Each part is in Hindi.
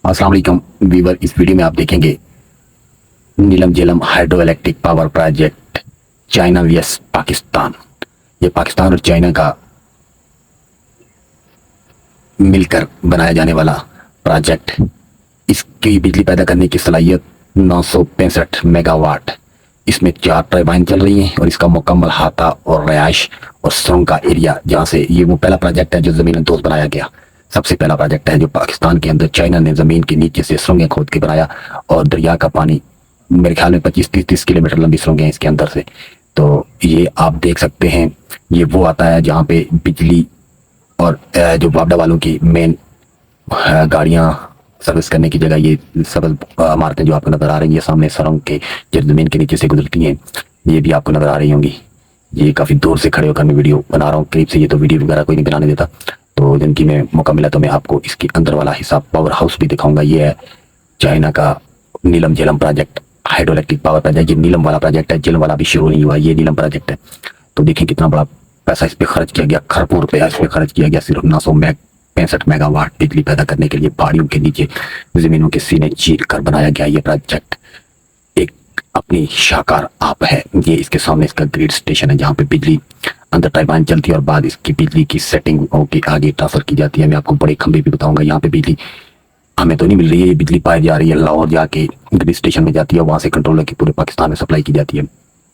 अस्सलाम वालेकुम वीवर। इस वीडियो में आप देखेंगे Neelum Jhelum hydroelectric power project China vs Pakistan. ये पाकिस्तान और चाइना का मिलकर बनाया जाने वाला प्रोजेक्ट। इसकी बिजली पैदा करने की सलाहियत 965 मेगावाट। इसमें 4 टरबाइन चल रही हैं और इसका मुकम्मल हाथा और रहायश और सुरंग का एरिया, जहाँ से ये वो पहला प्रोजेक्ट है जो जमीन दोस्त बनाया गया। सबसे पहला प्रोजेक्ट है जो पाकिस्तान के अंदर चाइना ने जमीन के नीचे से सुरंगें खोद के बनाया और दरिया का पानी, मेरे ख्याल में 25-30 किलोमीटर लंबी सुरंगें हैं इसके अंदर से। तो ये आप देख सकते हैं, ये वो आता है जहाँ पे बिजली और जो वापडा वालों की मेन गाड़ियाँ सर्विस करने की जगह ये सब इमारतें जो आपको नजर आ रही है सामने सुरंग के जो जमीन के नीचे से गुजरती हैं, ये भी आपको नजर आ रही होंगी। ये काफी दूर से खड़े होकर मैं वीडियो बना रहा हूँ, करीब से ये तो वीडियो वगैरह कोई नहीं बनाने देता। तो जिनकी मैं मौका मिला तो मैं आपको इसके अंदर वाला हिस्सा पावर हाउस भी दिखाऊंगा। ये है चाइना का Neelum Jhelum project hydroelectric power project. ये नीलम वाला प्रोजेक्ट है, झेलम वाला भी शुरू नहीं हुआ, ये नीलम प्रोजेक्ट है। तो देखिए कितना बड़ा पैसा इस पे खर्च किया गया, खरबों रुपया इस पे खर्च किया गया सिर्फ 965 मेगावाट बिजली पैदा करने के लिए। पहाड़ियों के नीचे जमीनों के सीने चीर कर बनाया गया ये प्रोजेक्ट एक अपनी शाकार आप है। ये इसके सामने इसका ग्रिड स्टेशन है जहाँ पे बिजली अंदर टरबाइन चलती है और बाद इसकी बिजली की सेटिंग होकर आगे ट्रांसफर की जाती है। मैं आपको बड़े खंभे भी बताऊंगा। यहाँ पे बिजली हमें तो नहीं मिल रही है, ये बिजली पाई जा रही है, लाहौर जाके ग्रिड स्टेशन में जाती है, वहां से कंट्रोलर की पूरे पाकिस्तान में सप्लाई की जाती है।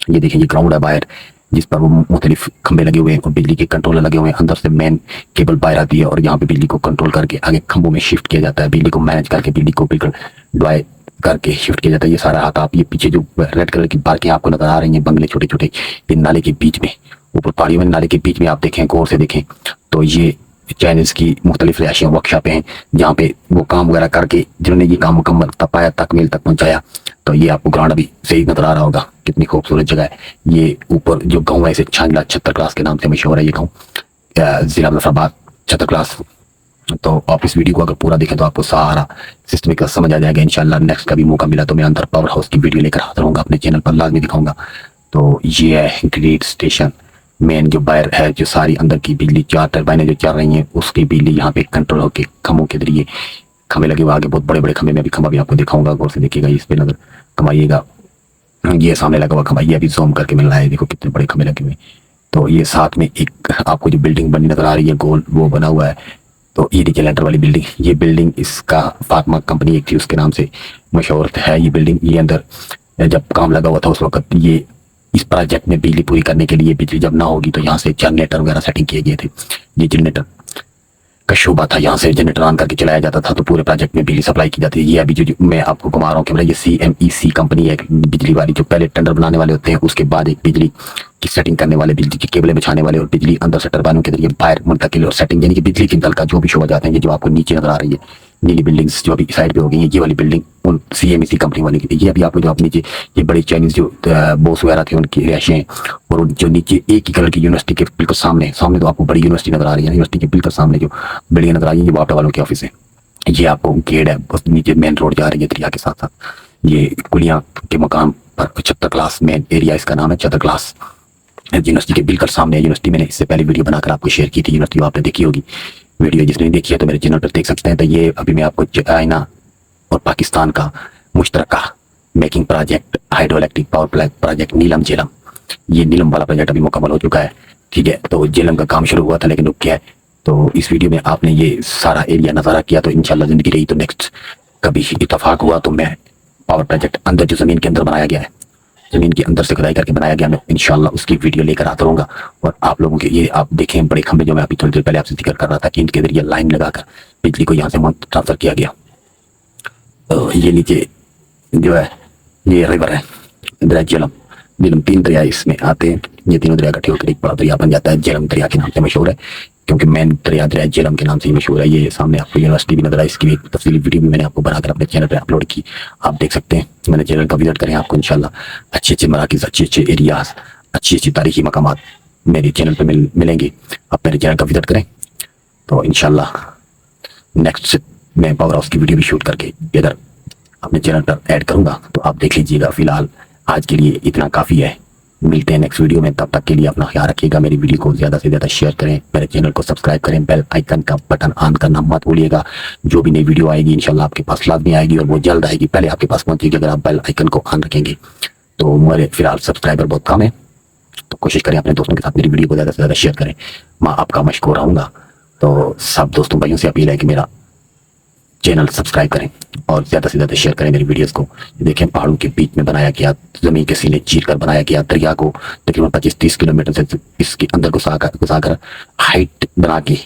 ये देखिए ये ग्राउंड है बाहर, जिस पर वो मुख्तलिफ खंभे लगे हुए हैं और बिजली के कंट्रोलर लगे हुए हैं। अंदर से मेन केबल बाहर आती है और यहाँ पे बिजली को कंट्रोल करके आगे खंभों में शिफ्ट किया जाता है। बिजली को मैनेज करके बिजली को बिल्कुल ड्राई करके शिफ्ट किया जाता है। ये सारा हाथ आप ये पीछे जो रेड कलर की पार्कें आपको नजर आ रही हैं, बंगले छोटे छोटे, ये नाले के बीच में, ऊपर पहाड़ियों में नाले के बीच में आप देखें, गौर से देखें तो ये चाइनीज की मुख्तलिफ रिहायशियाँ वर्कशॉपें हैं जहाँ पे वो काम वगैरह करके जिन्होंने ये काम मुकम्मल पाया तकमील तक पहुंचाया। तो ये आपको ग्राउंड अभी सही नजर आ रहा होगा, कितनी खूबसूरत जगह है। ये ऊपर जो गाँव है इसे छांगला छत्तर क्लास के नाम से मशहूर है। ये गाँव जिला मुजफ्फराबाद छत्तर क्लास। तो आप इस वीडियो को अगर पूरा देखें तो आपको सारा सिस्टम समझ आ जाएगा। इंशाल्लाह नेक्स्ट कभी मौका मिला तो मैं अंदर पावर हाउस की वीडियो लेकर हाजिर होऊंगा, अपने चैनल पर लाजमी दिखाऊंगा। तो ये है ग्रिड स्टेशन। मेन जो बाहर है जो सारी अंदर की बिजली 4 टरबाइनें जो चल रही हैं उसकी बिजली यहाँ पे कंट्रोल होकर खंभों के जरिए, खंभे लगे हुए आगे बहुत बड़े बड़े खंभे में भी खंभा भी आपको दिखाऊंगा, गौर से देखिएगा, इस पे नजर कमाइएगा। ये सामने लगा हुआ खंभा, ये अभी जूम करके मिल रहा है, देखो कितने बड़े खंभे लगे हुए। तो ये साथ में एक आपको जो बिल्डिंग बनी नजर आ रही है गोल, वो बना हुआ है। तो ये देखिए लेंटर वाली बिल्डिंग, ये बिल्डिंग इसका फातिमा कंपनी एक थी उसके नाम से मशहूर है ये बिल्डिंग। ये अंदर जब काम लगा हुआ था उस वक्त ये इस प्रोजेक्ट में बिजली पूरी करने के लिए, बिजली जब ना होगी तो यहाँ से जनरेटर वगैरह सेटिंग किए गए थे। ये जनरेटर का शोबा था, यहाँ से जनरेटर ऑन करके चलाया जाता था तो पूरे प्रोजेक्ट में बिजली सप्लाई की जाती है। ये अभी जो मैं आपको घुमा रहा हूँ कैमरा, ये CMEC कंपनी है बिजली वाली, जो पहले टेंडर बनाने वाले होते हैं उसके बाद एक बिजली की सेटिंग करने वाले, बिजली की केबलें बिछाने वाले और बिजली अंदर से टरबाइनों के जरिए बाहर मुंतकिल और सेटिंग, यानी कि बिजली के दल का जो भी शोबा जाते हैं। ये जो आपको नीचे नजर आ रही है नीली बिल्डिंग्स जो अभी साइड पे हो गई है, ये वाली बिल्डिंग उन CMEC कंपनी वाली की थी। ये अभी आपको जो आप नीचे ये बड़ी चाइनीज जो बॉस वगैरह थे उनकी रिहायशें, और जो नीचे एक ही कलर की यूनिवर्सिटी के बिल्कुल सामने सामने तो आपको बड़ी यूनिवर्सिटी नजर आ रही है, यूनिवर्सिटी के बिल्कुल सामने जो बिल्डिंग नजर आ रही है ये वापडा वालों के ऑफिस है। ये आपको गेट है, बस नीचे मेन रोड जा रही है दरिया के साथ साथ। ये कुलियां के मकाम पर छत्तर क्लास मेन एरिया इसका नाम है, छत्तर क्लास यूनिवर्सिटी के बिल्कुल सामने। यूनिवर्सिटी मैंने इससे पहले वीडियो बनाकर आपको शेयर की थी, यूनिवर्सिटी आपने देखी होगी वीडियो, जिसने नहीं देखी है तो मेरे चैनल पर देख सकते हैं। तो ये अभी मैं आपको चाइना और पाकिस्तान का मुश्तरका making project hydroelectric power project Neelum Jhelum, ये नीलम वाला प्रोजेक्ट अभी मुकम्मल हो चुका है, ठीक है। तो झेलम का काम शुरू हुआ था लेकिन रुक गया है। तो इस वीडियो में आपने ये सारा एरिया नजारा किया, तो इंशाल्लाह जिंदगी रही तो नेक्स्ट कभी इत्तेफाक हुआ तो मैं पावर प्रोजेक्ट अंदर जो जमीन के अंदर बनाया गया है, जमीन के अंदर से खुदाई करके बनाया गया, मैं इंशाल्लाह उसकी वीडियो लेकर आता रहूंगा। और आप लोगों के ये आप देखें बड़े खंभे जो मैं अभी थोड़ी देर पहले आपसे जिक्र कर रहा था कि इनके जरिए लाइन लगाकर बिजली को यहाँ से ट्रांसफर किया गया। तो ये नीचे जो है ये रिवर है दरिया झेलम। झेलम 3 दरिया इसमें आते हैं, ये तीनों दरिया इकट्ठे होकर एक बड़ा दरिया बन जाता है। झेलम दरिया के नाम से मशहूर है क्योंकि मेन दरिया झेलम के नाम से ही मशहूर है। ये सामने आपको यूनिवर्सिटी भी नजर आई, इसकी एक तफसीली वीडियो भी मैंने आपको बनाकर अपने चैनल पर अपलोड की, आप देख सकते हैं। मैंने चैनल का विजिट करें, आपको इंशाल्लाह अच्छे अच्छे मराकिज, अच्छे अच्छे एरियाज, अच्छी अच्छी तारीखी मकामात मेरे चैनल पर मिलेंगे। आप मेरे चैनल का विजिट करें तो इंशाल्लाह नेक्स्ट मैं पावर हाउस की वीडियो भी शूट करके इधर अपने चैनल पर ऐड करूंगा, तो आप देख लीजिएगा। फिलहाल आज के लिए इतना काफ़ी है। मिलते हैं नेक्स्ट वीडियो में, तब तक के लिए अपना ख्याल रखिएगा। मेरी वीडियो को ज्यादा से ज्यादा शेयर करें, मेरे चैनल को सब्सक्राइब करें, बेल आइकन का बटन ऑन करना मत भूलिएगा। जो भी नई वीडियो आएगी इंशाल्लाह आपके पास लाजमी आएगी और वो जल्द आएगी, पहले आपके पास पहुंचेगी अगर आप बेल आइकन को ऑन रखेंगे। तो मेरे फिलहाल सब्सक्राइबर बहुत कम है, तो कोशिश करें अपने दोस्तों के साथ मेरी वीडियो को ज़्यादा से ज़्यादा शेयर करें। मैं आपका मशकूर रहूँगा। तो सब दोस्तों भाइयों से अपील है कि मेरा चैनल सब्सक्राइब करें और ज़्यादा से ज़्यादा शेयर करें मेरी वीडियोस को। देखें पहाड़ों के बीच में बनाया गया, ज़मीन के सीने चीर कर बनाया गया दरिया को तकरीबन 25-30 किलोमीटर से इसके अंदर घुसा कर हाइट बना के